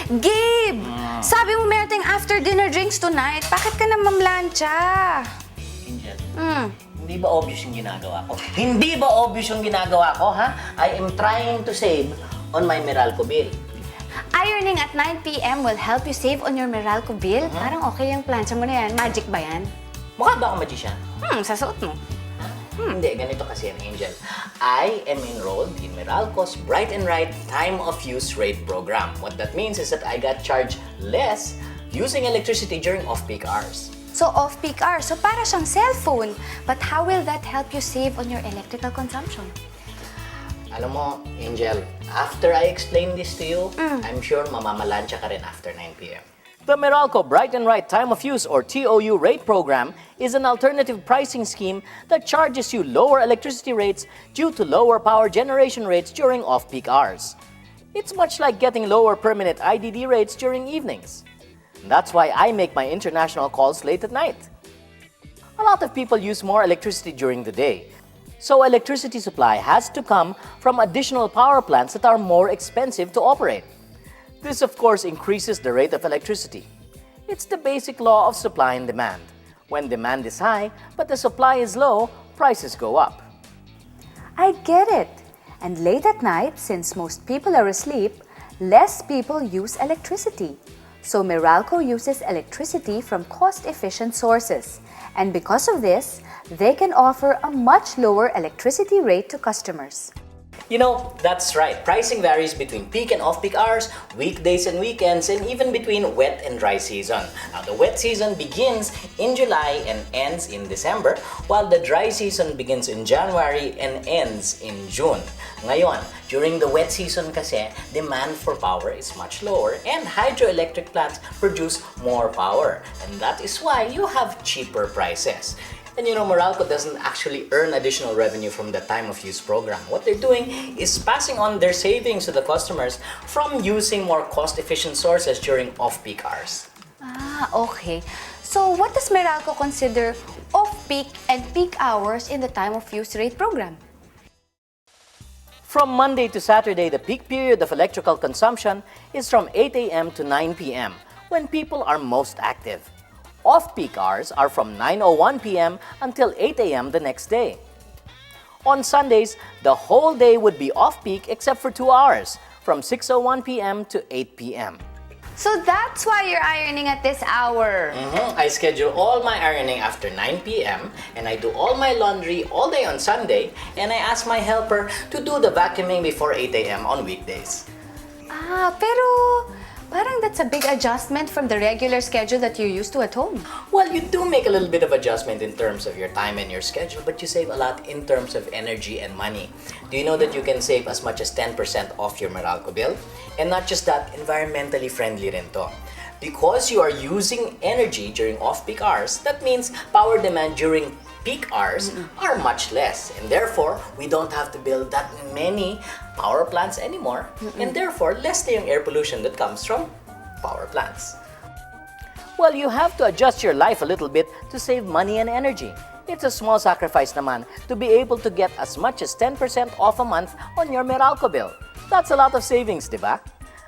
Gabe! Sabi mo meron tayong after-dinner drinks tonight. Bakit ka na mamlansya? Angel, hindi ba obvious yung ginagawa ko? Hindi ba obvious yung ginagawa ko, ha? I am trying to save on my Meralco bill. Ironing at 9 p.m. will help you save on your Meralco bill. Parang okay yung plancha mo na yan. Magic ba yan? Mukha ba ako magician? Sa suot mo. Hindi, ganito kasi yan, Angel. I am enrolled in Meralco's Bright and Right Time of Use Rate program. What that means is that I got charged less using electricity during off-peak hours. So off-peak hours. So para siyang cellphone. But how will that help you save on your electrical consumption? Alam mo, Angel, after I explain this to you, I'm sure mamamalansya ka rin after 9 p.m. The Meralco Bright and Right Time of Use or TOU rate program is an alternative pricing scheme that charges you lower electricity rates due to lower power generation rates during off-peak hours. It's much like getting lower permanent IDD rates during evenings. That's why I make my international calls late at night. A lot of people use more electricity during the day, so electricity supply has to come from additional power plants that are more expensive to operate. This, of course, increases the rate of electricity. It's the basic law of supply and demand. When demand is high, but the supply is low, prices go up. I get it. And late at night, since most people are asleep, less people use electricity. So Meralco uses electricity from cost-efficient sources. And because of this, they can offer a much lower electricity rate to customers. You know, that's right. Pricing varies between peak and off-peak hours, weekdays and weekends, and even between wet and dry season. Now, the wet season begins in July and ends in December, while the dry season begins in January and ends in June. Ngayon, during the wet season kasi, demand for power is much lower and hydroelectric plants produce more power. And that is why you have cheaper prices. And you know, Meralco doesn't actually earn additional revenue from the time of use program. What they're doing is passing on their savings to the customers from using more cost-efficient sources during off-peak hours. Okay. So what does Meralco consider off-peak and peak hours in the time of use rate program? From Monday to Saturday, the peak period of electrical consumption is from 8 a.m. to 9 p.m. when people are most active. Off-peak hours are from 9:01 p.m. until 8 a.m. the next day. On Sundays, the whole day would be off-peak except for 2 hours, from 6:01 p.m. to 8 p.m. So that's why you're ironing at this hour. I schedule all my ironing after 9 p.m. and I do all my laundry all day on Sunday, and I ask my helper to do the vacuuming before 8 a.m. on weekdays. Pero parang that's a big adjustment from the regular schedule that you're used to at home. Well, you do make a little bit of adjustment in terms of your time and your schedule, but you save a lot in terms of energy and money. Do you know that you can save as much as 10% off your Meralco bill? And not just that, environmentally friendly rin to. Because you are using energy during off-peak hours, that means power demand during peak hours are much less. And therefore, we don't have to build that many power plants anymore. And therefore, less na yung air pollution that comes from power plants. Well, you have to adjust your life a little bit to save money and energy. It's a small sacrifice naman to be able to get as much as 10% off a month on your Meralco bill. That's a lot of savings, di ba?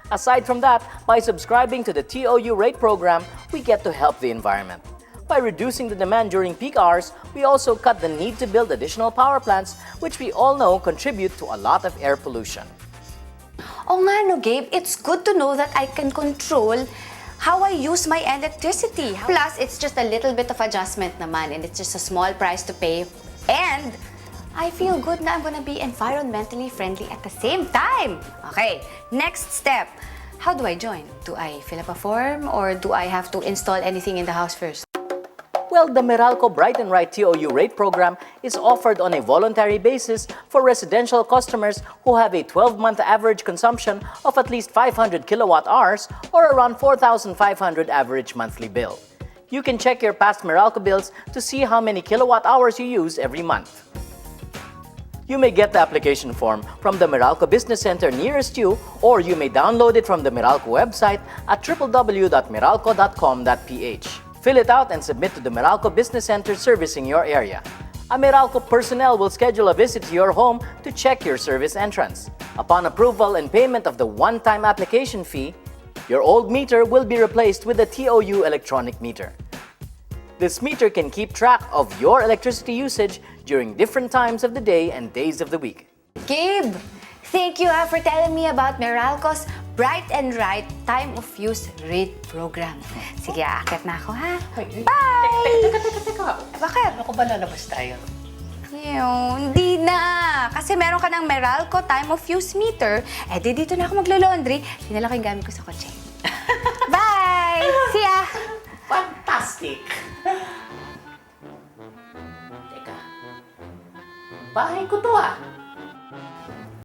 Aside from that, by subscribing to the TOU rate program, we get to help the environment. By reducing the demand during peak hours, we also cut the need to build additional power plants, which we all know contribute to a lot of air pollution. Oh nga no, Gabe, it's good to know that I can control how I use my electricity. Plus, it's just a little bit of adjustment naman, and it's just a small price to pay. And I feel good na I'm gonna be environmentally friendly at the same time. Okay, next step. How do I join? Do I fill up a form or do I have to install anything in the house first? Well, the Meralco Bright and Right TOU rate program is offered on a voluntary basis for residential customers who have a 12-month average consumption of at least 500 kilowatt hours or around 4,500 average monthly bill. You can check your past Meralco bills to see how many kilowatt hours you use every month. You may get the application form from the Meralco Business Center nearest you, or you may download it from the Meralco website at www.meralco.com.ph. Fill it out and submit to the Meralco Business Center servicing your area. A Meralco personnel will schedule a visit to your home to check your service entrance. Upon approval and payment of the one-time application fee, Your old meter will be replaced with a TOU electronic meter. This meter can keep track of your electricity usage during different times of the day and days of the week. Gabe, thank you for telling me about Meralco's Bright and Right Time of Use Rate Program. Sige, aakyat na ako, ha? Bye! Teka. Bakit? Ano ko ba lalabas tayo? Hindi na. Kasi meron ka ng Meralco Time of Use Meter. Eh, di dito na ako maglo-laundry. Dinala ko yung gamit ko sa kotse. Bye! See ya! Fantastic! Teka. Bahay ko to ah.